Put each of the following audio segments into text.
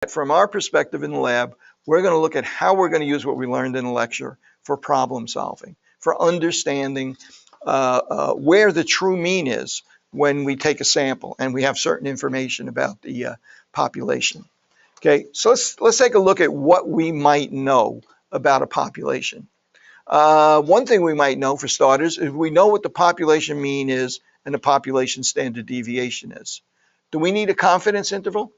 from our perspective in the lab, we're going to look at how we're going to use what we learned in the lecture for problem solving, for understanding where the true mean is when we take a sample and we have certain information about the population. Okay, so let's take a look at what we might know about a population. One thing we might know, for starters, is we know what the population mean is and the population standard deviation is. Do we need a confidence interval?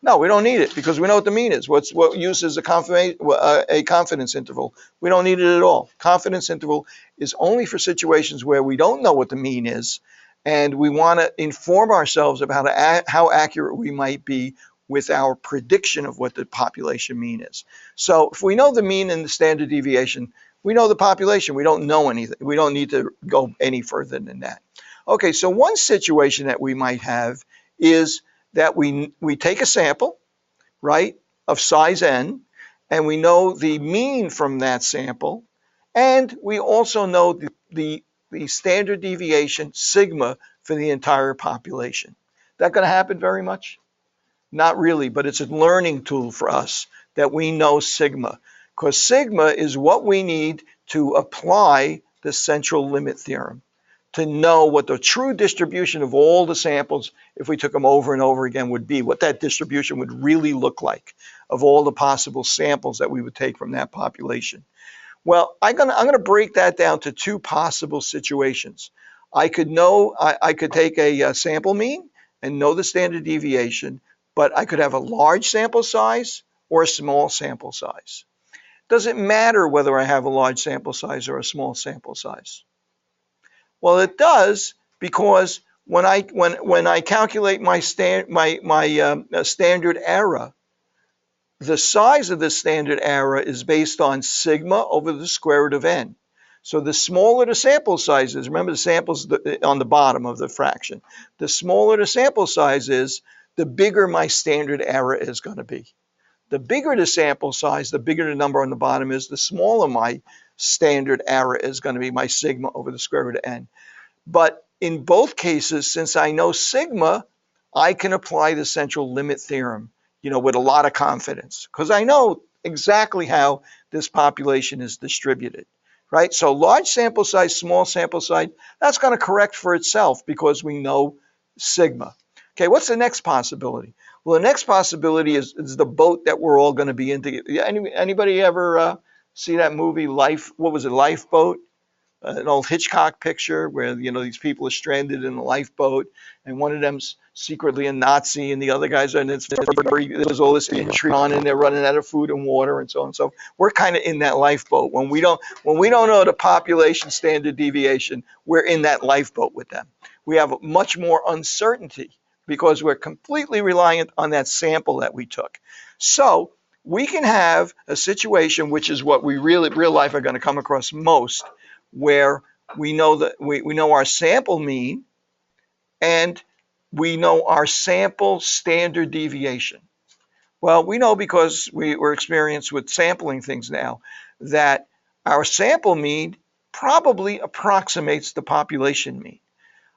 No, we don't need it because we know what the mean is. What use is a confidence interval? We don't need it at all. Confidence interval is only for situations where we don't know what the mean is, and we want to inform ourselves about how accurate we might be with our prediction of what the population mean is. So if we know the mean and the standard deviation, we know the population. We don't know anything. We don't need to go any further than that. Okay, so one situation that we might have is that we take a sample, right, of size n, and we know the mean from that sample, and we also know the standard deviation, sigma, for the entire population. That going to happen very much? Not really, but it's a learning tool for us that we know sigma, because sigma is what we need to apply the central limit theorem, to know what the true distribution of all the samples, if we took them over and over again, would be, what that distribution would really look like of all the possible samples that we would take from that population. Well, I'm gonna break that down to two possible situations. I could take a sample mean and know the standard deviation, but I could have a large sample size or a small sample size. Does it matter whether I have a large sample size or a small sample size? Well, it does, because when I calculate my standard error, the size of the standard error is based on sigma over the square root of n. So the smaller the sample size is, remember the sample's on the bottom of the fraction, the smaller the sample size is, the bigger my standard error is going to be. The bigger the sample size, the bigger the number on the bottom is, the smaller my standard error is going to be, my sigma over the square root of n. But in both cases, since I know sigma, I can apply the central limit theorem, with a lot of confidence, because I know exactly how this population is distributed, right? So large sample size, small sample size, that's going to correct for itself because we know sigma. Okay, what's the next possibility? Well, the next possibility is the boat that we're all going to be into. Anybody ever see that movie, Life? What was it, Lifeboat? An old Hitchcock picture where, these people are stranded in a lifeboat, and one of them's secretly a Nazi and the other guys are, and there's all this intrigue on, and they're running out of food and water and so on. So we're kind of in that lifeboat. When we don't know the population standard deviation, we're in that lifeboat with them. We have much more uncertainty because we're completely reliant on that sample that we took. So we can have a situation, which is what we real life are going to come across most, where we know that we know our sample mean and we know our sample standard deviation. Well, we know, because we're experienced with sampling things now, that our sample mean probably approximates the population mean.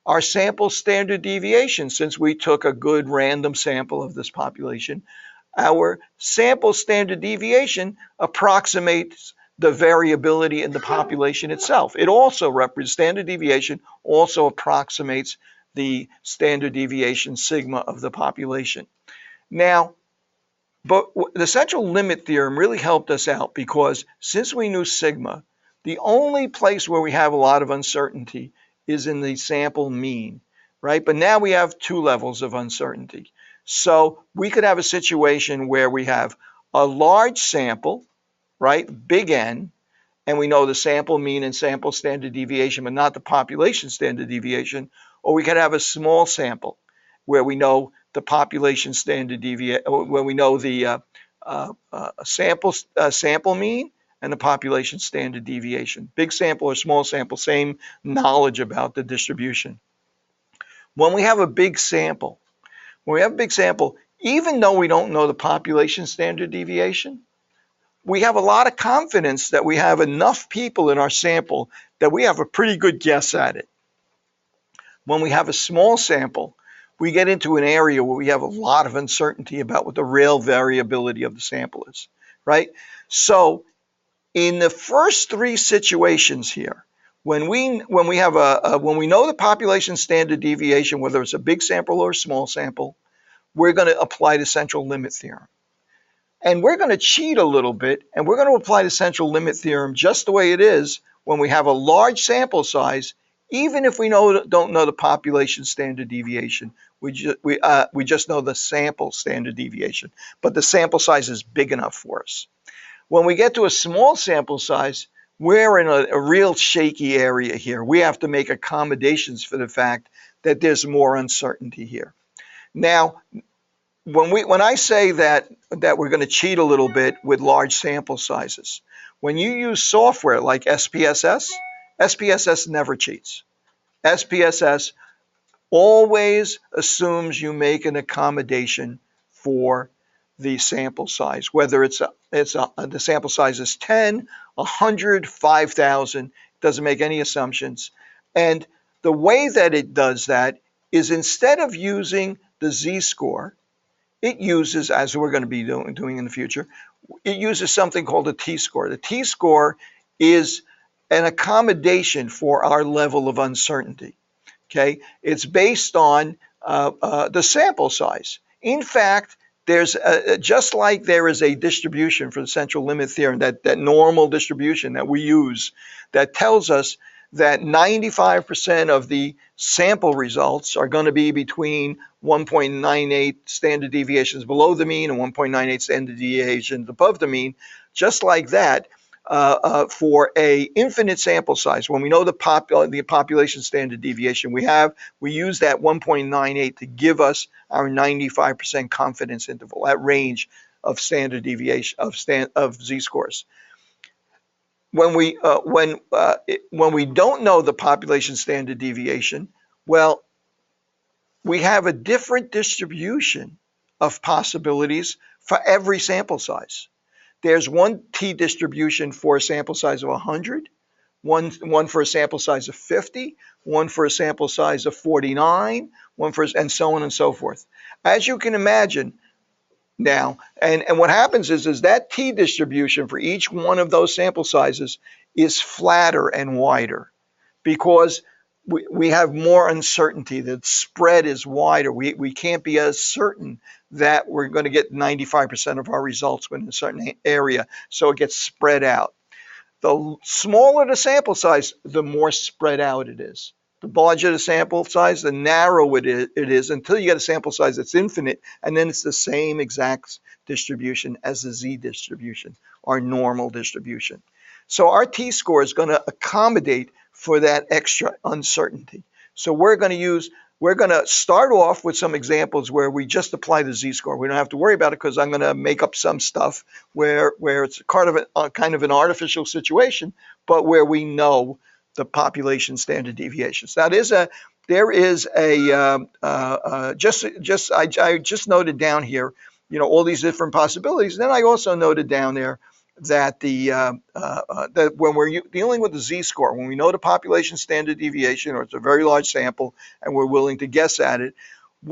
Our sample standard deviation, since we took a good random sample of this population, our sample standard deviation approximates the variability in the population itself. It also standard deviation also approximates the standard deviation sigma of the population. Now, but the central limit theorem really helped us out, because since we knew sigma, the only place where we have a lot of uncertainty is in the sample mean, right? But now we have two levels of uncertainty. So we could have a situation where we have a large sample, right, big N, and we know the sample mean and sample standard deviation, but not the population standard deviation. Or we could have a small sample where we know the population standard deviation, where we know the sample mean and the population standard deviation. Big sample or small sample, same knowledge about the distribution. When we have a big sample, even though we don't know the population standard deviation, we have a lot of confidence that we have enough people in our sample that we have a pretty good guess at it. When we have a small sample, we get into an area where we have a lot of uncertainty about what the real variability of the sample is, right? So in the first three situations here, when we know the population standard deviation, whether it's a big sample or a small sample, we're going to apply the central limit theorem. And we're going to cheat a little bit, and we're going to apply the central limit theorem just the way it is when we have a large sample size, even if we don't know the population standard deviation. We just know the sample standard deviation, but the sample size is big enough for us. When we get to a small sample size, we're in a real shaky area here. We have to make accommodations for the fact that there's more uncertainty here. Now, when I say that we're going to cheat a little bit with large sample sizes, when you use software like SPSS, SPSS never cheats. SPSS always assumes you make an accommodation for the sample size, whether the sample size is 10, 100, 5,000, doesn't make any assumptions. And the way that it does that is instead of using the z-score, it uses, as we're going to be doing in the future, it uses something called a t-score. The t-score is an accommodation for our level of uncertainty. Okay, it's based on the sample size. In fact, there's just like there is a distribution for the central limit theorem, that normal distribution that we use, that tells us that 95% of the sample results are going to be between 1.98 standard deviations below the mean and 1.98 standard deviations above the mean. Just like that, for a infinite sample size, when we know the population standard deviation we use that 1.98 to give us our 95% confidence interval, that range of standard deviation of z-scores. When we don't know the population standard deviation, well, we have a different distribution of possibilities for every sample size. There's one t-distribution for a sample size of 100, one for a sample size of 50, one for a sample size of 49, and so on and so forth. As you can imagine, now, and what happens is that t-distribution for each one of those sample sizes is flatter and wider because we have more uncertainty. The spread is wider. We can't be as certain that we're going to get 95% of our results within a certain area, so it gets spread out. The smaller the sample size, the more spread out it is. The larger the sample size, the narrower it is until you get a sample size that's infinite, and then it's the same exact distribution as the z distribution, our normal distribution. So our t-score is going to accommodate for that extra uncertainty. So we're going to start off with some examples where we just apply the z-score. We don't have to worry about it because I'm going to make up some stuff where it's kind of an artificial situation, but where we know the population standard deviations. I just noted down here, all these different possibilities. Then I also noted down there that that when we're dealing with the z-score, when we know the population standard deviation, or it's a very large sample, and we're willing to guess at it,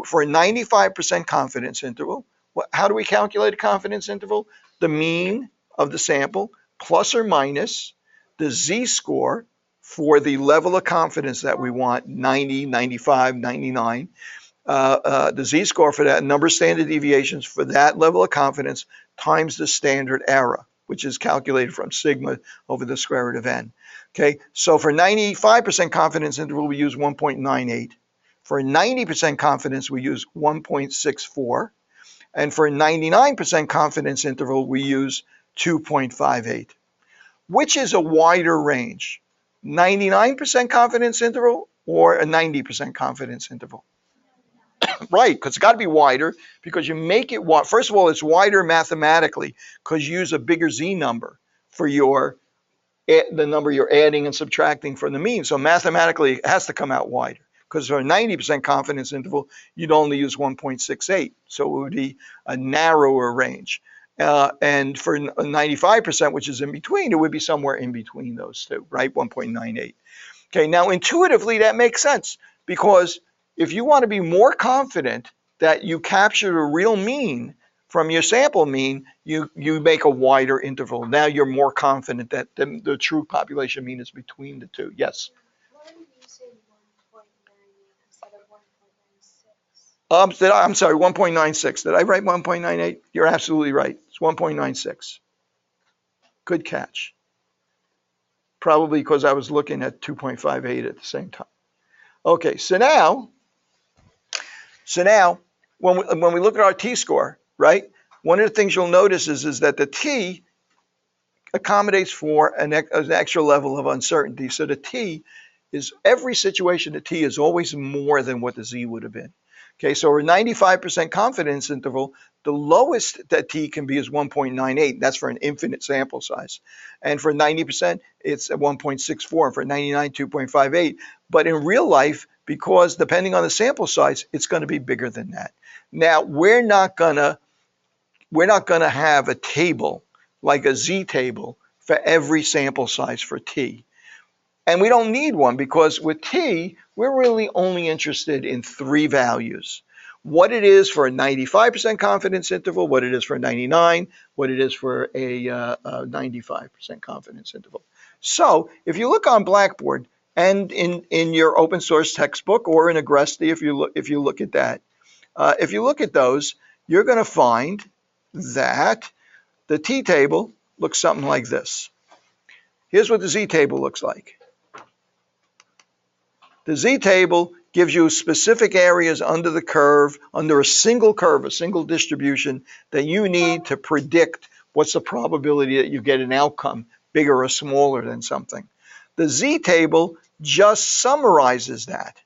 for a 95% confidence interval, how do we calculate a confidence interval? The mean of the sample plus or minus the z-score for the level of confidence that we want, 90, 95, 99. The z-score for that number of standard deviations for that level of confidence times the standard error, which is calculated from sigma over the square root of n. Okay, so for 95% confidence interval, we use 1.98. For 90% confidence, we use 1.64. And for 99% confidence interval, we use 2.58. Which is a wider range? 99% confidence interval or a 90% confidence interval? Right, because it's got to be wider because you make it wide. First of all, it's wider mathematically because you use a bigger z number for the number you're adding and subtracting from the mean. So mathematically, it has to come out wider because for a 90% confidence interval, you'd only use 1.68. So it would be a narrower range. And for 95%, which is in between, it would be somewhere in between those two, right? 1.98. Okay, now intuitively that makes sense because If you want to be more confident that you captured a real mean from your sample mean, you make a wider interval. Now you're more confident that the true population mean is between the two. Yes. Why did you say 1.98 instead of 1.96? I'm sorry, 1.96. Did I write 1.98? You're absolutely right. It's 1.96. Good catch. Probably because I was looking at 2.58 at the same time. Okay, so now when we look at our t-score, right? One of the things you'll notice is that the t accommodates for an extra level of uncertainty. So the t is every situation, the t is always more than what the z would have been. Okay, so a 95% confidence interval, the lowest that t can be is 1.98. That's for an infinite sample size. And for 90%, it's at 1.64. And for 99, 2.58. But in real life, because depending on the sample size, it's going to be bigger than that. Now, we're not going to have a table like a z table for every sample size for t. And we don't need one because with t, we're really only interested in three values. What it is for a 95% confidence interval, what it is for a 99, what it is for a 95% confidence interval. So if you look on Blackboard and in your open source textbook or in Agresti, if you look at that, if you look at those, you're going to find that the t table looks something like this. Here's what the z table looks like. The z-table gives you specific areas under the curve, under a single curve, a single distribution that you need to predict what's the probability that you get an outcome, bigger or smaller than something. The z-table just summarizes that,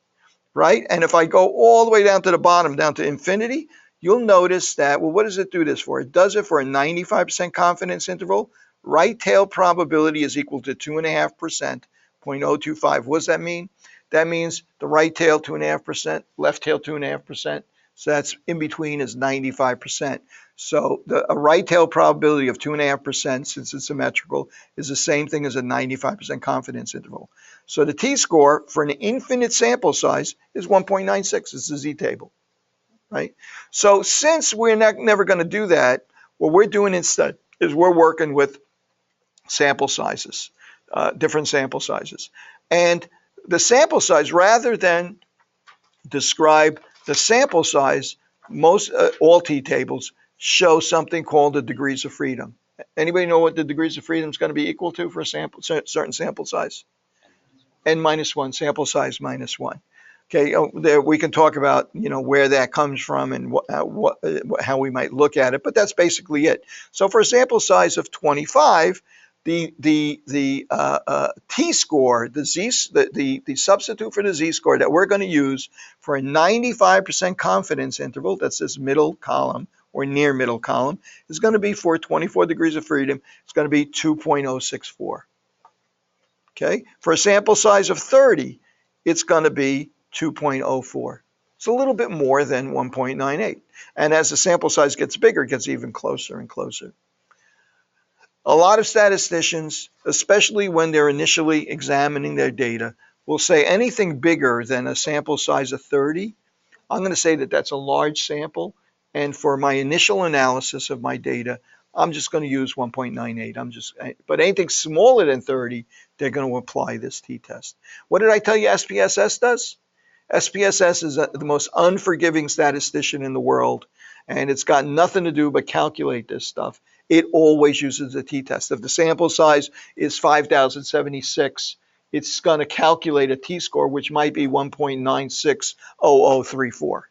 right? And if I go all the way down to the bottom, down to infinity, you'll notice that, well, what does it do this for? It does it for a 95% confidence interval. Right tail probability is equal to 2.5%, 0.025. What does that mean? That means the right tail 2.5%, left tail 2.5%. So that's in between is 95%. So a right tail probability of 2.5%, since it's symmetrical, is the same thing as a 95% confidence interval. So the t-score for an infinite sample size is 1.96. It's the z-table, right? So since we're never going to do that, what we're doing instead is we're working with sample sizes, different sample sizes. And the sample size, rather than describe the sample size, most all t-tables show something called the degrees of freedom. Anybody know what the degrees of freedom is going to be equal to for a certain sample size? N minus one, sample size minus one. Okay, there we can talk about where that comes from and how we might look at it, but that's basically it. So for a sample size of 25, the t-score, the substitute for the z-score that we're going to use for a 95% confidence interval, that's this middle column or near middle column, is going to be for 24 degrees of freedom. It's going to be 2.064. Okay, for a sample size of 30, it's going to be 2.04. It's a little bit more than 1.98. And as the sample size gets bigger, it gets even closer and closer. A lot of statisticians, especially when they're initially examining their data, will say anything bigger than a sample size of 30, I'm going to say that that's a large sample. And for my initial analysis of my data, I'm just going to use 1.98. But anything smaller than 30, they're going to apply this t-test. What did I tell you SPSS does? SPSS is the most unforgiving statistician in the world, and it's got nothing to do but calculate this stuff. It always uses a t-test. If the sample size is 5,076, it's going to calculate a t-score, which might be 1.960034,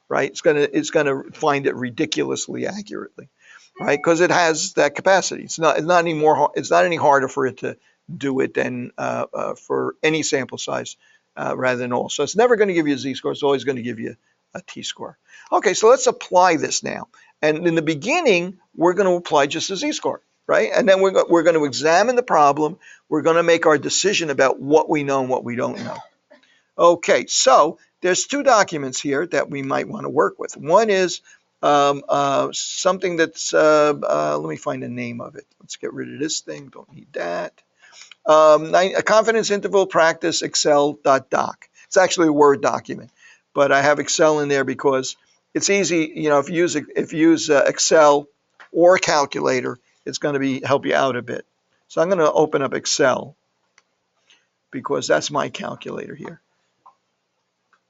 right? It's going to find it ridiculously accurately, right? Because it has that capacity. It's not any harder for it to do it than for any sample size rather than all. So it's never going to give you a z-score. It's always going to give you a t-score. Okay, so let's apply this now. And in the beginning, we're going to apply just a z-score, right? And then we're going to examine the problem. We're going to make our decision about what we know and what we don't know. Okay, so there's two documents here that we might want to work with. One is something that's, let me find the name of it. Let's get rid of this thing. Don't need that. A confidence interval practice excel.doc. It's actually a Word document. but I have Excel in there because it's easy. You know, if you use Excel or a calculator, it's going to help you out a bit. So I'm going to open up Excel because that's my calculator here.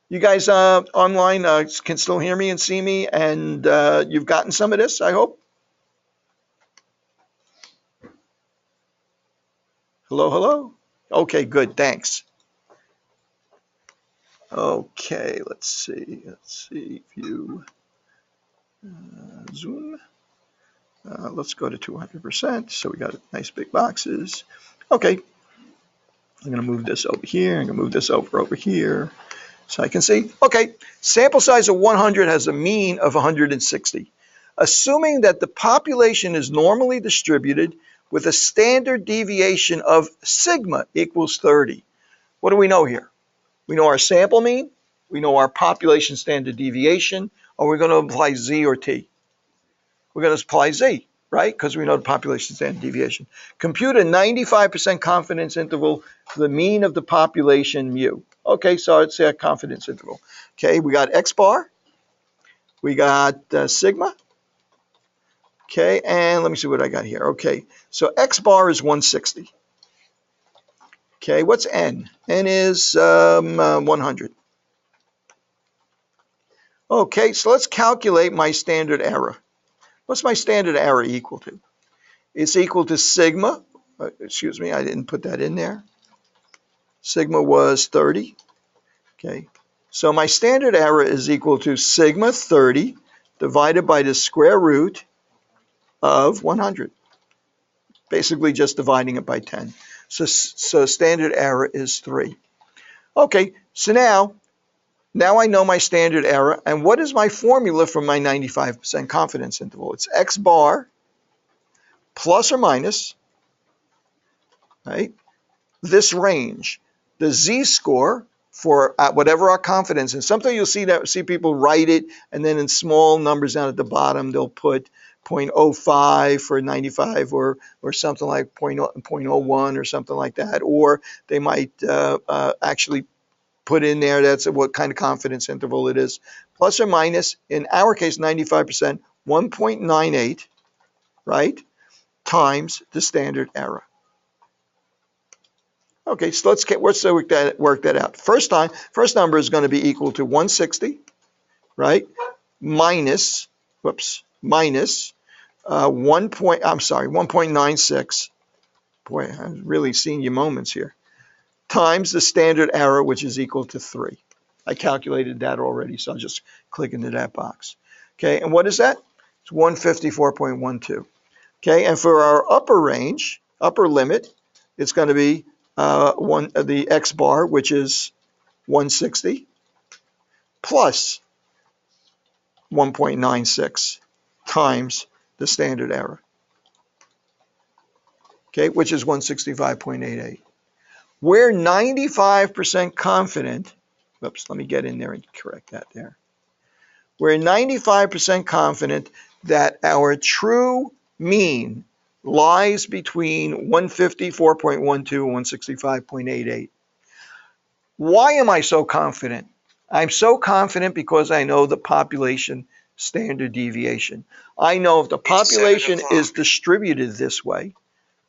You guys online can still hear me and see me, and you've gotten some of this, I hope. Hello, hello. Okay, good, thanks. Okay, let's see, view, zoom. Let's go to 200%, so we got nice big boxes. Okay, I'm gonna move this over here, I'm gonna move this over here, so I can see. Okay, sample size of 100 has a mean of 160. Assuming that the population is normally distributed with a standard deviation of sigma equals 30. What do we know here? We know our sample mean, we know our population standard deviation, or we're going to apply Z or T. We're going to apply Z, right? Because we know the population standard deviation. Compute a 95% confidence interval for the mean of the population mu. Okay, so let's say a confidence interval. Okay, we got X bar, we got sigma. Okay, and let me see what I got here. Okay, so X bar is 160. Okay, what's N? N is 100. Okay, so let's calculate my standard error. What's my standard error equal to? It's equal to sigma. Excuse me, I didn't put that in there. Sigma was 30. Okay, so my standard error is equal to sigma 30 divided by the square root of 100. Basically just dividing it by 10. So standard error is 3. Okay, so now I know my standard error, and what is my formula for my 95% confidence interval? It's X bar plus or minus, right, this range. The Z-score for whatever our confidence is. Sometimes you'll see people write it, and then in small numbers down at the bottom, they'll put 0.05 for 95 or something like 0.01 or something like that. Or they might actually put in there that's what kind of confidence interval it is. Plus or minus, in our case, 95%, 1.98, right, times the standard error. Okay, so let's work that out. First number is going to be equal to 160, right, minus 1.96. Boy, I'm really senior moments here. Times the standard error, which is equal to 3. I calculated that already, so I'll just click into that box. Okay, and what is that? It's 154.12. Okay, and for our upper limit, it's going to be the X bar, which is 160, plus 1.96 times the standard error, okay, which is 165.88. We're 95% confident. Oops, let me get in there and correct that there. We're 95% confident that our true mean lies between 154.12 and 165.88. Why am I so confident? I'm so confident because I know the population standard deviation. I know if the population is distributed this way,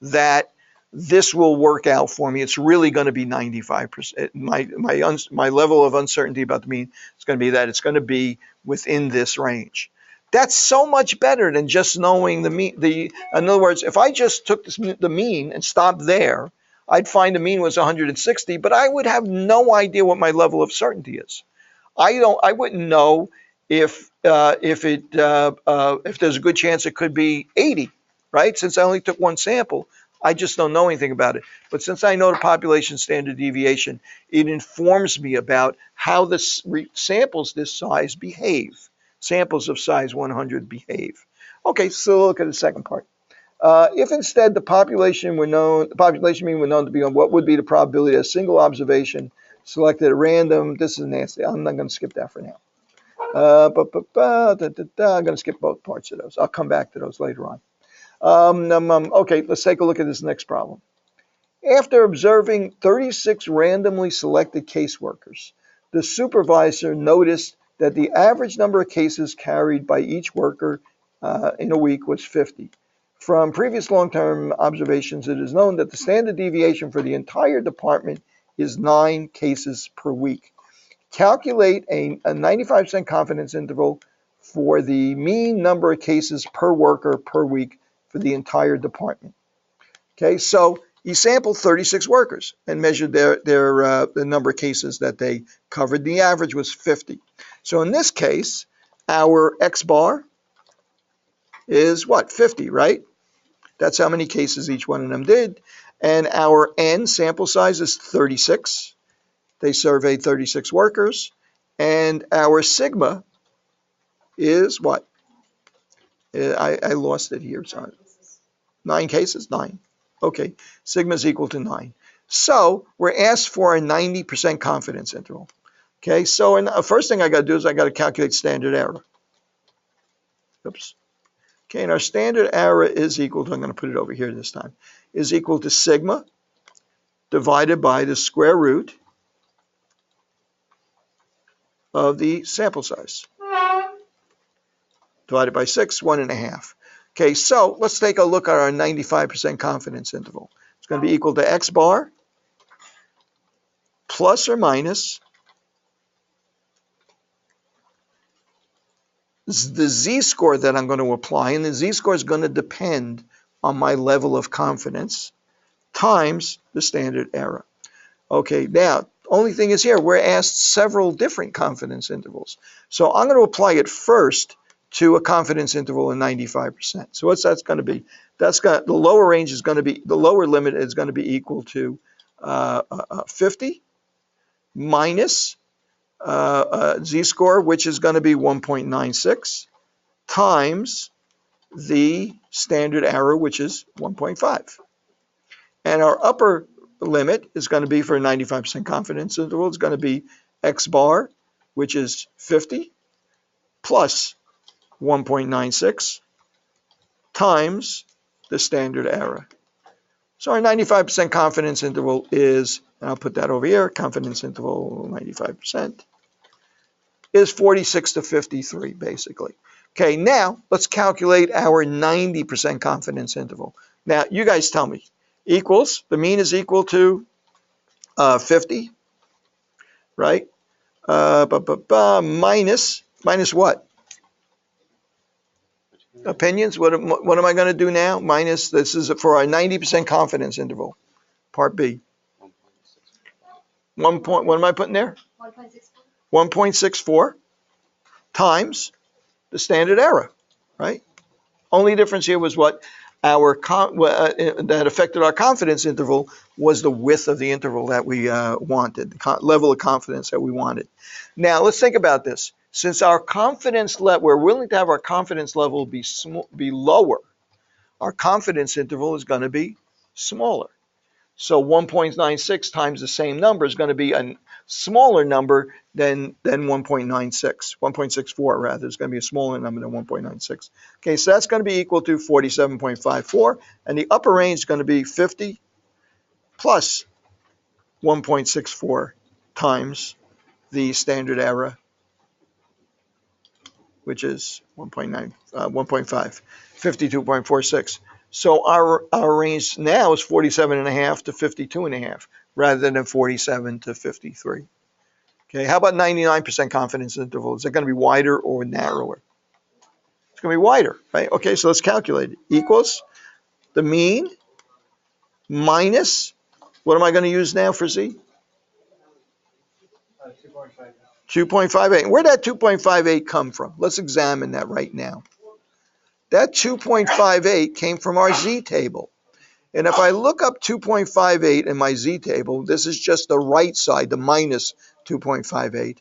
that this will work out for me. It's really going to be 95%. My level of uncertainty about the mean is going to be that it's going to be within this range. That's so much better than just knowing the mean. In other words, if I just took the mean and stopped there, I'd find the mean was 160, but I would have no idea what my level of certainty is. I wouldn't know if there's a good chance it could be 80, right? Since I only took one sample, I just don't know anything about it. But since I know the population standard deviation, it informs me about how the samples this size behave. Samples of size 100 behave. Okay, so look at the second part. If instead the population mean were known to be on what would be the probability of a single observation selected at random. This is nasty. I'm not going to skip that for now. I'm going to skip both parts of those. I'll come back to those later on. Okay, let's take a look at this next problem. After observing 36 randomly selected caseworkers, the supervisor noticed that the average number of cases carried by each worker in a week was 50. From previous long-term observations, it is known that the standard deviation for the entire department is 9 cases per week. Calculate a 95% confidence interval for the mean number of cases per worker per week for the entire department. Okay, so he sampled 36 workers and measured the number of cases that they covered. The average was 50. So in this case, our X bar is what? 50, right? That's how many cases each one of them did. And our N sample size is 36. They surveyed 36 workers. And our sigma is what? I lost it here. Sorry. 9 cases? 9. Okay, sigma is equal to 9. So we're asked for a 90% confidence interval. Okay, so the first thing I got to do is I got to calculate standard error. Oops. Okay, and our standard error is equal to, I'm going to put it over here this time, is equal to sigma divided by the square root of the sample size. Divided by 6, 1.5. Okay, so let's take a look at our 95% confidence interval. It's going to be equal to X bar plus or minus the z-score that I'm going to apply, and the z-score is going to depend on my level of confidence, times the standard error. Okay, now, only thing is here, we're asked several different confidence intervals. So I'm going to apply it first to a confidence interval of 95%. So what's that's going to be? That's got the lower range is going to be, the lower limit is going to be equal to 50 minus z-score, which is going to be 1.96, times the standard error, which is 1.5. And our upper limit is going to be for a 95% confidence interval. It's going to be X bar, which is 50, plus 1.96 times the standard error. So our 95% confidence interval is, and I'll put that over here, confidence interval 95%, is 46 to 53, basically. Okay, now let's calculate our 90% confidence interval. Now, you guys tell me, equals, the mean is equal to 50, right? Minus what? Opinions? What am I going to do now? Minus, this is for our 90% confidence interval, part B. 1 point, what am I putting there? 1.64. 1.64 times the standard error, right? Only difference here was what that affected our confidence interval was the width of the interval that we wanted, the level of confidence that we wanted. Now let's think about this. Since our confidence level, we're willing to have our confidence level be lower, our confidence interval is going to be smaller. So 1.96 times the same number is going to be a smaller number than 1.96, 1.64 rather. It's going to be a smaller number than 1.96. Okay, so that's going to be equal to 47.54, and the upper range is going to be 50 plus 1.64 times the standard error, which is 1.5, 52.46. So our range now is 47.5 to 52.5 rather than 47 to 53. Okay, how about 99% confidence interval? Is it going to be wider or narrower? It's going to be wider, right? Okay, so let's calculate it. Equals the mean minus, what am I going to use now for Z? 2.58. 2.58. Where'd that 2.58 come from? Let's examine that right now. That 2.58 came from our Z table. And if I look up 2.58 in my Z table, this is just the right side, the minus 2.58.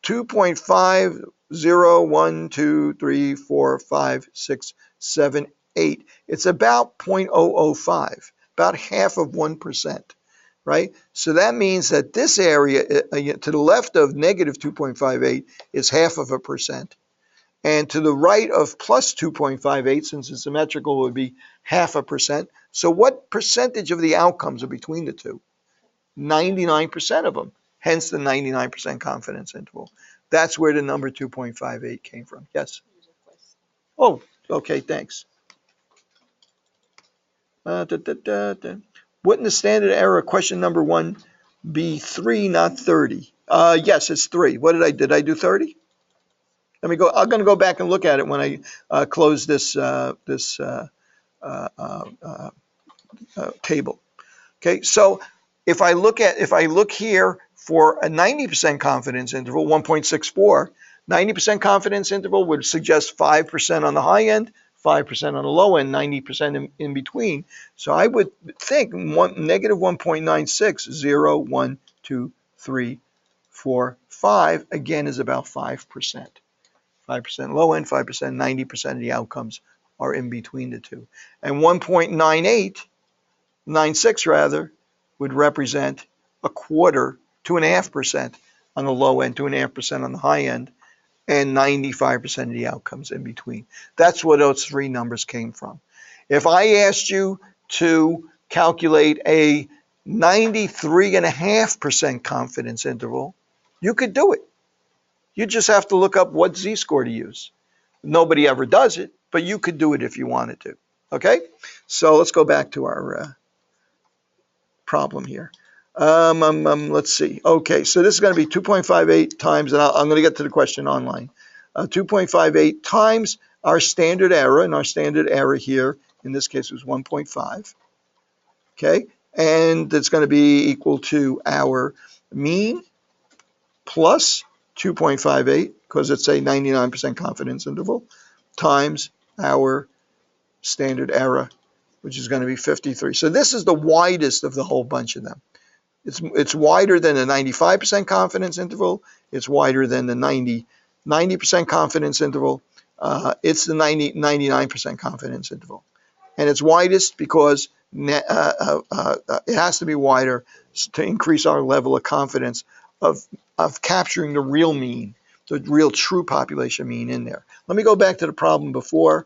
2.50, 1, 2, 3, 4, 5, 6, 7, 8. It's about 0.005, about half of 1%, right? So that means that this area to the left of negative 2.58 is half of a percent. And to the right of plus 2.58, since it's symmetrical, would be half a percent. So what percentage of the outcomes are between the two? 99% of them hence the 99% confidence interval. That's where the number 2.58 came from. Yes? Oh, okay, thanks. Wouldn't the standard error question number 1 be 3, not 30? Yes, it's 3. What did I do 30? Let me go. I'm going to go back and look at it when I close this table. Okay, so if I look here for a 90% confidence interval, 1.64, 90% confidence interval would suggest 5% on the high end, 5% on the low end, 90% in between. So I would think negative 1.96, 0, 1, 2, 3, 4, 5, again is about 5%. 5% low end, 5%, 90% of the outcomes are in between the two. And 1.96 rather, would represent a quarter, 2.5% on the low end, 2.5% on the high end, and 95% of the outcomes in between. That's where those three numbers came from. If I asked you to calculate a 93.5% confidence interval, you could do it. You just have to look up what z-score to use. Nobody ever does it, but you could do it if you wanted to. Okay? So let's go back to our problem here. Let's see. Okay, so this is going to be 2.58 times, and I'm going to get to the question online. 2.58 times our standard error, and our standard error here, in this case, was 1.5. Okay, and it's going to be equal to our mean plus 2.58, because it's a 99% confidence interval, times our standard error, which is going to be 53. So this is the widest of the whole bunch of them. It's wider than the 95% confidence interval. It's wider than the 90% confidence interval. It's the 99% confidence interval. And it's widest because it has to be wider to increase our level of confidence of capturing the real mean, the real true population mean in there. Let me go back to the problem before.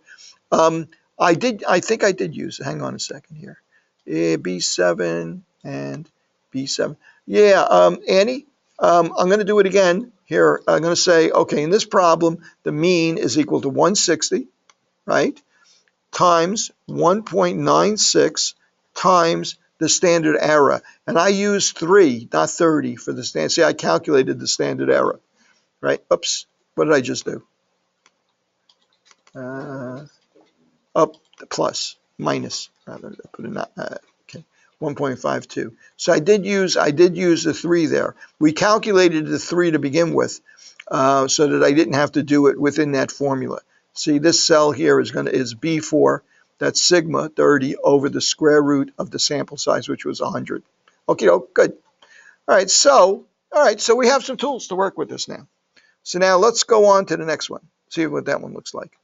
I think I did use, hang on a second here, B7 and B7. Yeah, Annie, I'm going to do it again here. I'm going to say, okay, in this problem, the mean is equal to 160, right, times 1.96 times the standard error. And I used 3, not 30 for the standard. See, I calculated the standard error, right? Oops, what did I just do? Up, plus, minus, rather, put it not, okay, 1.52. So I did use the 3 there. We calculated the 3 to begin with, so that I didn't have to do it within that formula. See, this cell here is B4, that's sigma 30 over the square root of the sample size, which was 100. Okay, oh, good. All right, so we have some tools to work with this now. So now let's go on to the next one. See what that one looks like.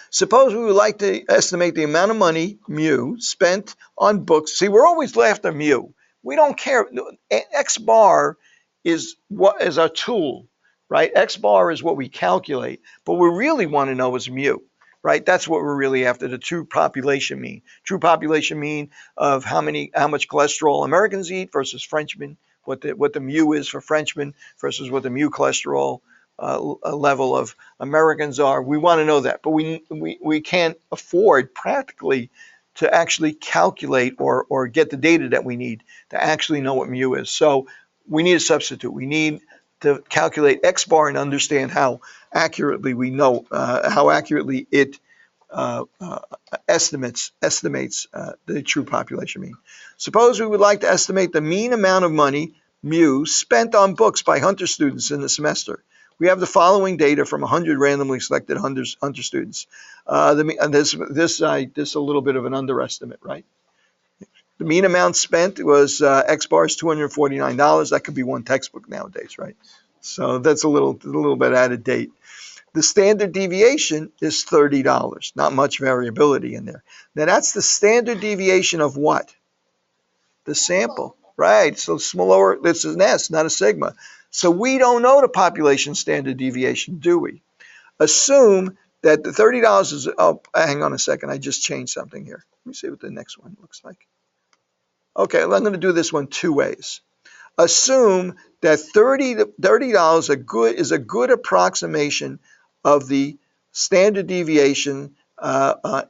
Suppose we would like to estimate the amount of money, mu, spent on books. See, we're always after mu. We don't care. X bar is what is our tool, right? X bar is what we calculate, but we really want to know is mu, right? That's what we're really after, the true population mean. True population mean of how much cholesterol Americans eat versus Frenchmen, what the mu is for Frenchmen versus what the mu cholesterol level of Americans are. We want to know that, but we can't afford practically to actually calculate or get the data that we need to actually know what mu is. So we need a substitute. We need to calculate X bar and understand how accurately we know, how accurately it estimates the true population mean. Suppose we would like to estimate the mean amount of money, mu, spent on books by Hunter students in the semester. We have the following data from 100 randomly selected Hunter students. This is a little bit of an underestimate, right? The mean amount spent was X bar is $249. That could be one textbook nowadays, right? So that's a little bit out of date. The standard deviation is $30. Not much variability in there. Now that's the standard deviation of what? The sample, right? So smaller. This is an S, not a sigma. So we don't know the population standard deviation, do we? Assume that the $30 is, oh, hang on a second, I just changed something here. Let me see what the next one looks like. Okay, well, I'm going to do this one two ways. Assume that $30 is a good approximation of the standard deviation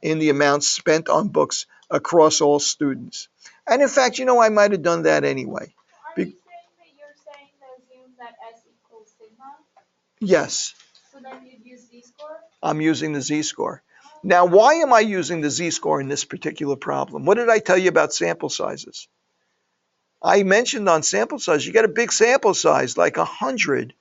in the amount spent on books across all students. And in fact, I might have done that anyway. Are you saying that you're saying to assume that S equals sigma? Yes. So then you'd use z-score? I'm using the z-score. Now, why am I using the z-score in this particular problem? What did I tell you about sample sizes? I mentioned on sample size, you get a big sample size, like 100.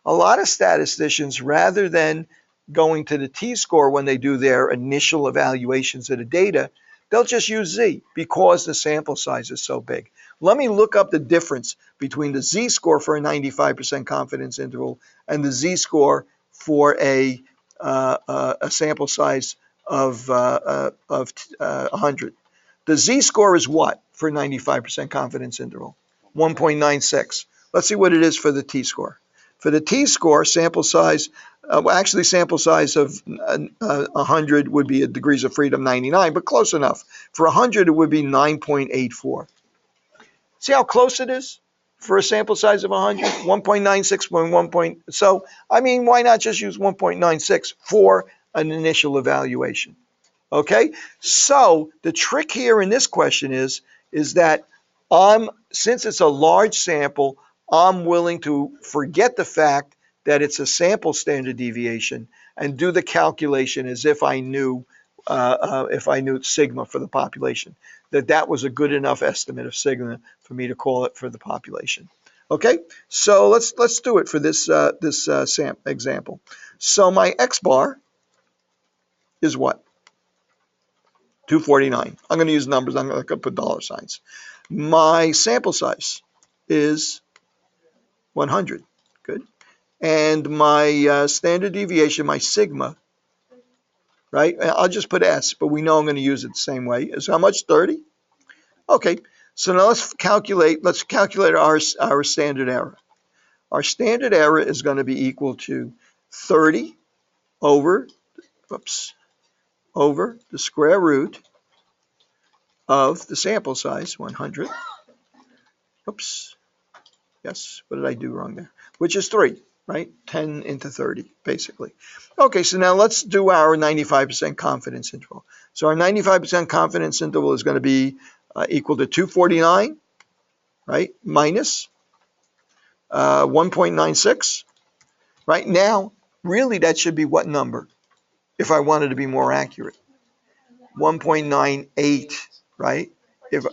A lot of statisticians, rather than going to the t-score when they do their initial evaluations of the data, they'll just use z because the sample size is so big. Let me look up the difference between the z-score for a 95% confidence interval and the z-score for a sample size of 100. The z-score is what for a 95% confidence interval? 1.96. Let's see what it is for the t-score. For the t-score, sample size, sample size of 100 would be a degrees of freedom 99, but close enough. For 100, it would be 9.84. See how close it is for a sample size of 100? 1.96 1. So, why not just use 1.96 for an initial evaluation? Okay, so the trick here in this question is that since it's a large sample, I'm willing to forget the fact that it's a sample standard deviation and do the calculation as if I knew sigma for the population, that was a good enough estimate of sigma for me to call it for the population. Okay, so let's do it for this example. So my x bar is what? 249. I'm going to use numbers. I'm going to put dollar signs. My sample size is 100. Good. And my standard deviation, my sigma, right? I'll just put S, but we know I'm going to use it the same way. Is how much? 30? Okay. So now let's calculate our standard error. Our standard error is going to be equal to 30 over the square root of the sample size, 100. Yes, what did I do wrong there? Which is 3, right? 10 into 30, basically. Okay, so now let's do our 95% confidence interval. So our 95% confidence interval is going to be equal to 249, right? Minus 1.96. Right now, really that should be what number? If I wanted to be more accurate. 1.98, right? If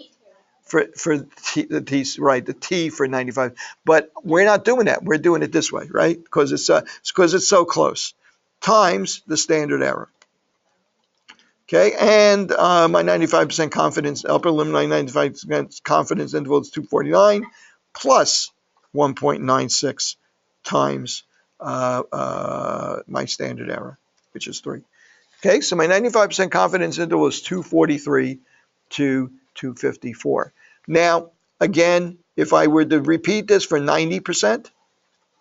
the T, right, the T for 95. But we're not doing that. We're doing it this way, right? Because it's so close. Times the standard error. Okay, and my 95% confidence, upper limit, my 95% confidence interval is 249 plus 1.96 times my standard error, which is 3. Okay, so my 95% confidence interval is 243 to 254. Now, again, if I were to repeat this for 90%,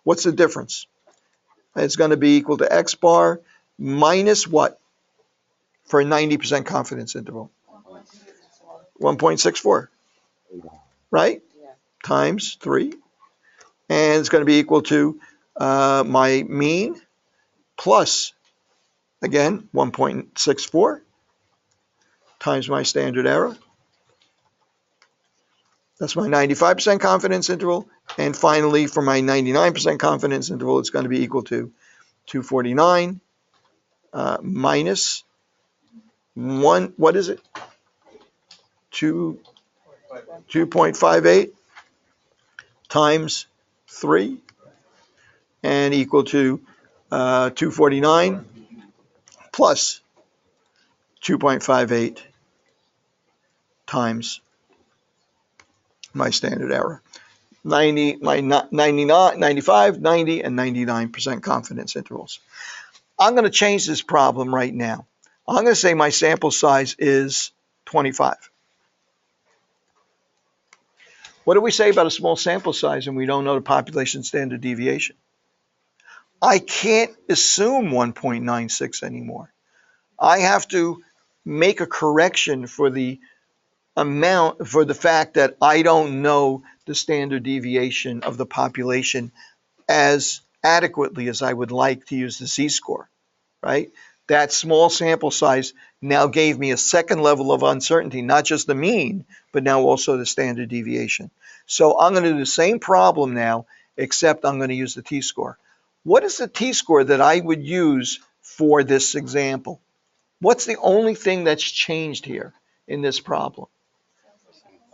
what's the difference? It's going to be equal to x bar minus what for a 90% confidence interval? 1.64, right? Times 3. And it's going to be equal to my mean plus, again, 1.64 times my standard error. That's my 95% confidence interval. And finally, for my 99% confidence interval, it's going to be equal to 249 minus 1, what is it? 2.58 times 3 and equal to 249 plus 2.58 times my standard error. 99, 95, 90, and 99% confidence intervals. I'm going to change this problem right now. I'm going to say my sample size is 25. What do we say about a small sample size and we don't know the population standard deviation? I can't assume 1.96 anymore. I have to make a correction for the amount for the fact that I don't know the standard deviation of the population as adequately as I would like to use the z-score, right? That small sample size now gave me a second level of uncertainty, not just the mean, but now also the standard deviation. So I'm going to do the same problem now, except I'm going to use the t-score. What is the t-score that I would use for this example? What's the only thing that's changed here in this problem?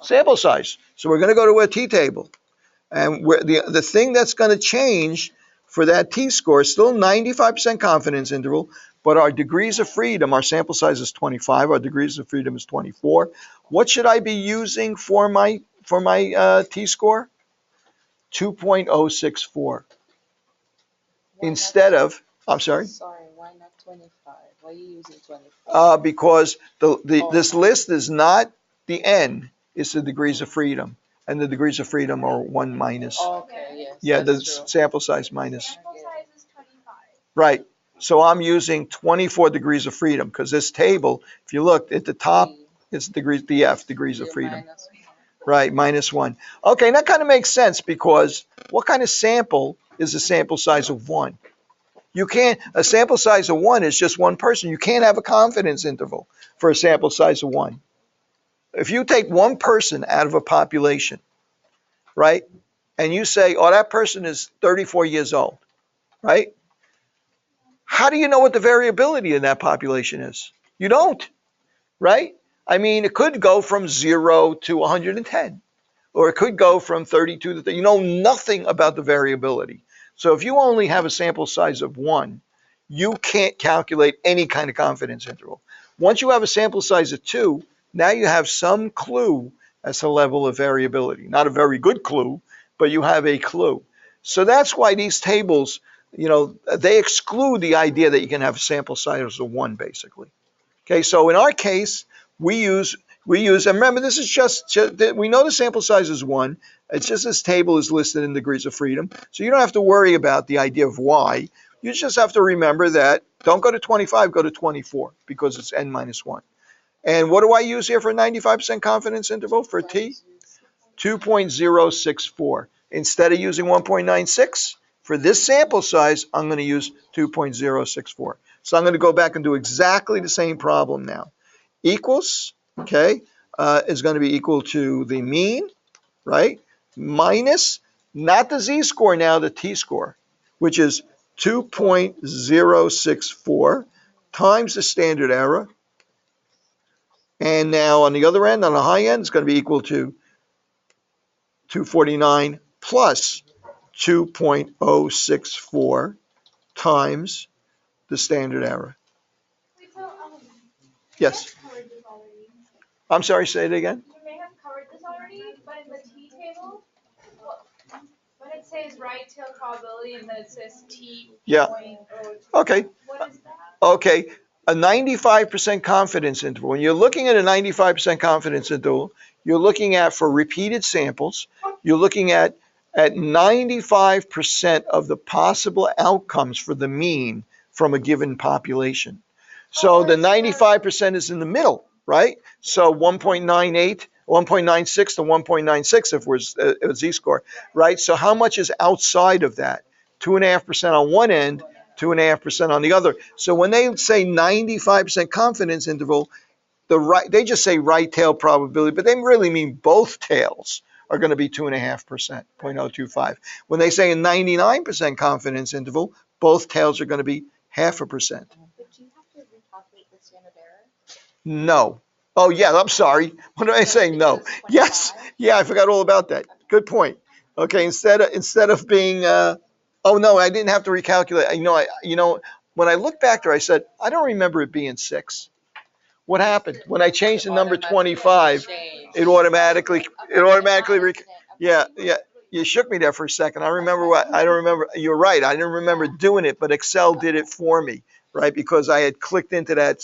Sample size. So we're going to go to a t-table. And the thing that's going to change for that t-score is still 95% confidence interval, but our degrees of freedom, our sample size is 25, our degrees of freedom is 24. What should I be using for my t-score? 2.064 instead of, I'm sorry? Sorry, why not 25? Why are you using 25? Because this list is not the n, it's the degrees of freedom. And the degrees of freedom are 1 minus. Okay, yes. Yeah, the that's true. sample size minus. Sample size is 25. Right. So I'm using 24 degrees of freedom because this table, if you look at the top, it's degrees, df, degrees of freedom. Minus Right, -1. Okay, that kind of makes sense because what kind of sample is a sample size of 1? You can't, a sample size of 1 is just one person. You can't have a confidence interval for a sample size of 1. If you take one person out of a population, right, and you say, oh, that person is 34 years old, right? How do you know what the variability in that population is? You don't, right? I mean, it could go from 0 to 110, or it could go from 32 to 30. You know nothing about the variability. So if you only have a sample size of 1, you can't calculate any kind of confidence interval. Once you have a sample size of 2, now you have some clue as to the level of variability. Not a very good clue, but you have a clue. So that's why these tables, they exclude the idea that you can have a sample size of 1, basically. Okay, so in our case, we use, and remember, this is just we know the sample size is 1. It's just this table is listed in degrees of freedom. So you don't have to worry about the idea of why. You just have to remember that don't go to 25, go to 24 because it's n minus 1. And what do I use here for a 95% confidence interval for t? 2.064. Instead of using 1.96, for this sample size, I'm going to use 2.064. So I'm going to go back and do exactly the same problem now. Equals, okay, is going to be equal to the mean, right, minus, not the z-score now, the t-score, which is 2.064 times the standard error. And now on the other end, on the high end, it's going to be equal to 249 plus 2.064 times the standard error. Wait, so, Yes. we have covered this already. I'm sorry, say it again. We may have covered this already, but in the T table, when it says right tail probability and then it says T Yeah. point Okay. what is that? Okay. A 95% confidence interval. When you're looking at a 95% confidence interval, you're looking at, for repeated samples, you're looking at 95% of the possible outcomes for the mean from a given population. So the 95% is in the middle, right? So 1.98, 1.96 to 1.96 if we're a z-score, right? So how much is outside of that? 2.5% on one end, 2.5% on the other. So when they say 95% confidence interval, they just say right tail probability, but they really mean both tails are going to be 2.5%, 0.025. When they say a 99% confidence interval, both tails are going to be 0.5%. But do you have to recalculate the standard error? No. Oh yeah, I'm sorry. What did I say? No. Yes. Yeah, I forgot all about that. Good point. Okay, instead of being oh no, I didn't have to recalculate. When I look back there, I said I don't remember it being 6. What happened? When I changed the number 25, it automatically yeah. You shook me there for a second. I don't remember. You're right. I didn't remember doing it, but Excel did it for me, right? Because I had clicked into that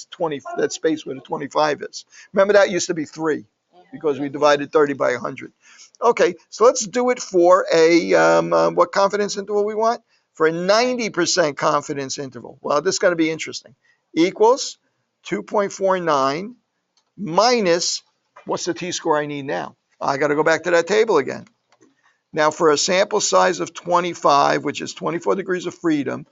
space where the 25 is. Remember that used to be 3 because we divided 30 by 100. Okay, so let's do it for what confidence interval we want? For a 90% confidence interval. Well, this is going to be interesting. Equals 2.49 minus What's the t-score I need now? I got to go back to that table again. Now, for a sample size of 25, which is 24 degrees of freedom,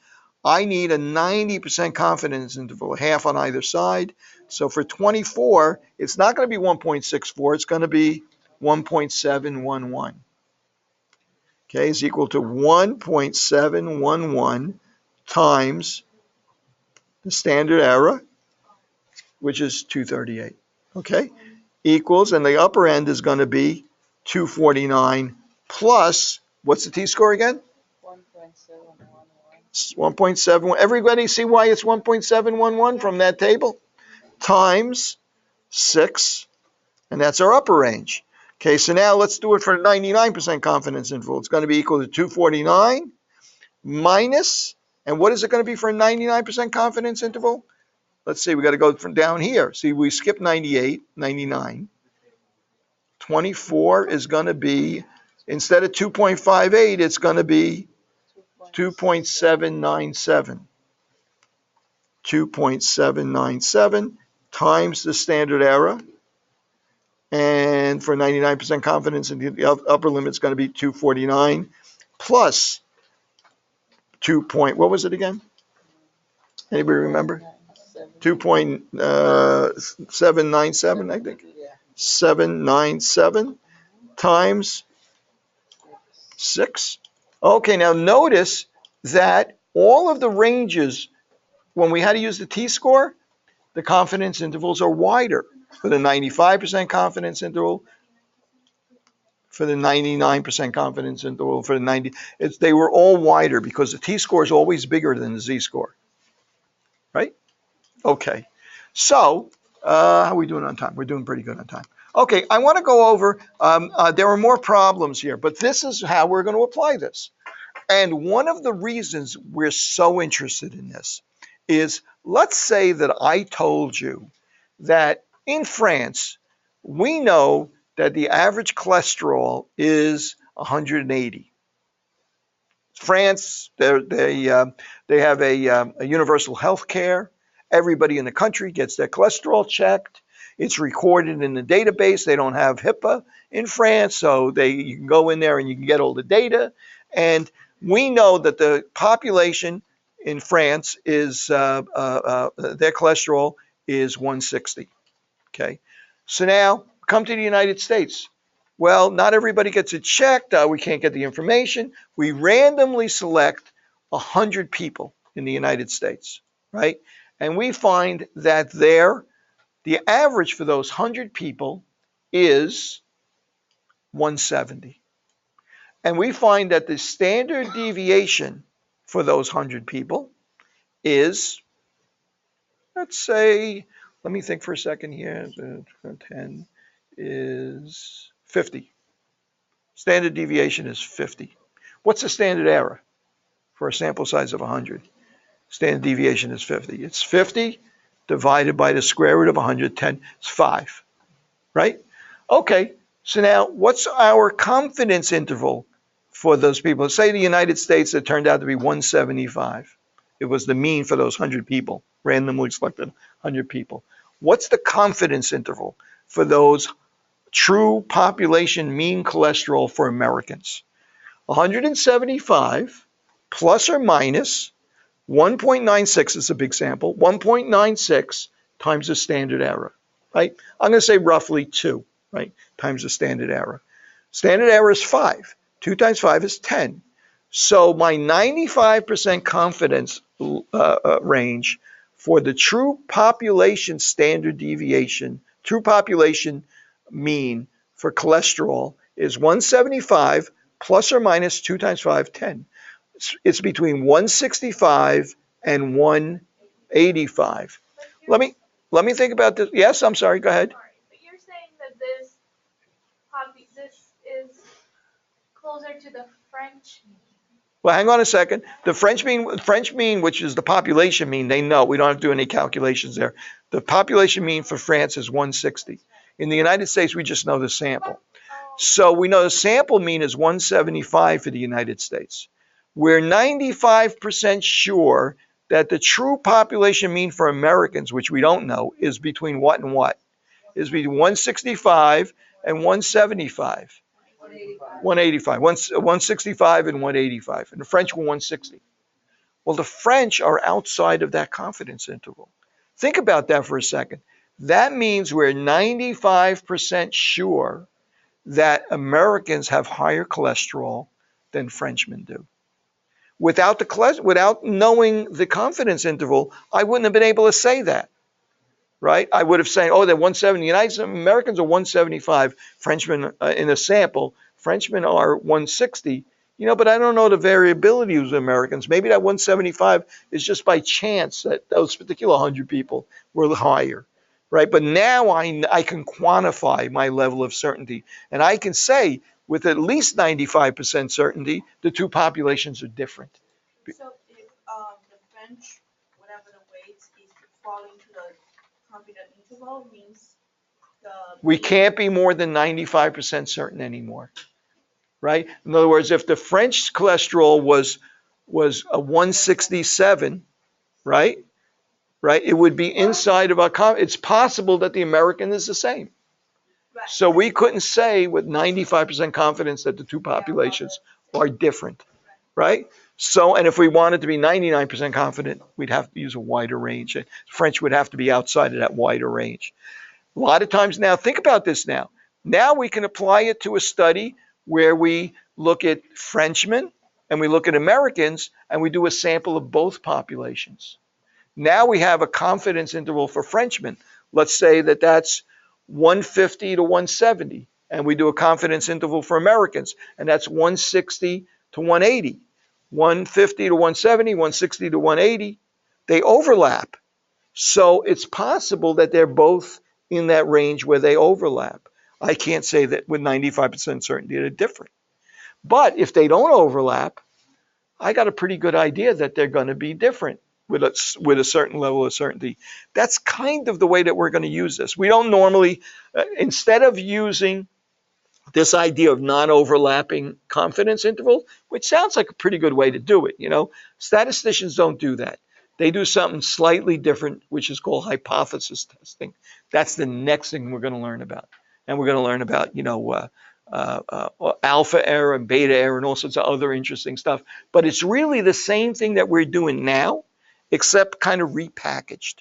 I need a 90% confidence interval, half on either side. So for 24, it's not going to be 1.64, it's going to be 1.711. Okay, is equal to 1.711 times the standard error, which is 238. Okay, equals, and the upper end is going to be 249 plus, what's the t-score again? 1.711. 1.71. Everybody see why it's 1.711 from that table? Times 6, and that's our upper range. Okay, so now let's do it for a 99% confidence interval. It's going to be equal to 249 minus, and what is it going to be for a 99% confidence interval? Let's see, we got to go from down here. See, we skipped 98, 99. 24 is going to be, instead of 2.58, it's going to be 2.797. 2.797 times the standard error. And for 99% confidence, the upper limit is going to be 249 plus 2 point, what was it again? Anybody remember? 2.797, I think. 797 times 6. Okay, now notice that all of the ranges, when we had to use the t-score, the confidence intervals are wider. For the 95% confidence interval, for the 99% confidence interval, for the 90, they were all wider because the t-score is always bigger than the z-score, right? Okay, so how are we doing on time? We're doing pretty good on time. Okay, I want to go over, there are more problems here, but this is how we're going to apply this. And one of the reasons we're so interested in this is, let's say that I told you that in France, we know that the average cholesterol is 180. France, they have a universal health care. Everybody in the country gets their cholesterol checked. It's recorded in the database. They don't have HIPAA in France, so you can go in there and you can get all the data. And we know that the population in France is, their cholesterol is 160. Okay, so now come to the United States. Well, not everybody gets it checked. We can't get the information. We randomly select 100 people in the United States, right? And we find that the average for those 100 people is 170. And we find that the standard deviation for those 100 people is, let's say, let me think for a second here, 10 is 50. Standard deviation is 50. What's the standard error for a sample size of 100? Standard deviation is 50. It's 50 divided by the square root of 110. It's 5, right? Okay, so now what's our confidence interval for those people? Let's say the United States, it turned out to be 175. It was the mean for those 100 people, randomly selected 100 people. What's the confidence interval for those true population mean cholesterol for Americans? 175 plus or minus 1.96 is a big sample, 1.96 times the standard error, right? I'm going to say roughly 2, right, times the standard error. Standard error is 5. 2 times 5 is 10. So my 95% confidence range for the true population standard deviation, true population mean for cholesterol is 175 plus or minus 2 times 5, 10. It's between 165 and 185. Let me think about this. Yes, I'm sorry, go ahead. Sorry, but you're saying that this is closer to the French mean. Well, hang on a second. The French mean, which is the population mean, they know. We don't have to do any calculations there. The population mean for France is 160. In the United States, we just know the sample. So we know the sample mean is 175 for the United States. We're 95% sure that the true population mean for Americans, which we don't know, is between what and what? is between 165 and 175. 185. 165 and 185. And the French were 160. Well, the French are outside of that confidence interval. Think about that for a second. That means we're 95% sure that Americans have higher cholesterol than Frenchmen do. Without knowing the confidence interval, I wouldn't have been able to say that, right? I would have said, oh, they're 170. Americans are 175. Frenchmen in a sample, Frenchmen are 160. But I don't know the variability of Americans. Maybe that 175 is just by chance that those particular 100 people were higher, right? But now I can quantify my level of certainty, and I can say with at least 95% certainty the two populations are different. So if the French, whatever the weight is falling to the confident interval, means the We can't be more than 95% certain anymore, right? In other words, if the French cholesterol was a 167, right? Right, it would be inside of our. It's possible that the American is the same. right. So we couldn't say with 95% confidence that the two populations are different, right? So, and if we wanted to be 99% confident, we'd have to use a wider range. French would have to be outside of that wider range. A lot of times now, think about this now. Now we can apply it to a study where we look at Frenchmen and we look at Americans and we do a sample of both populations. Now we have a confidence interval for Frenchmen. Let's say that that's 150 to 170. And we do a confidence interval for Americans, and that's 160 to 180. 150 to 170, 160 to 180. They overlap. So it's possible that they're both in that range where they overlap. I can't say that with 95% certainty they're different. But if they don't overlap, I got a pretty good idea that they're going to be different with a certain level of certainty. That's kind of the way that we're going to use this. We don't normally, instead of using this idea of non-overlapping confidence interval, which sounds like a pretty good way to do it, statisticians don't do that. They do something slightly different, which is called hypothesis testing. That's the next thing we're going to learn about. And we're going to learn about, alpha error and beta error and all sorts of other interesting stuff. But it's really the same thing that we're doing now, except kind of repackaged.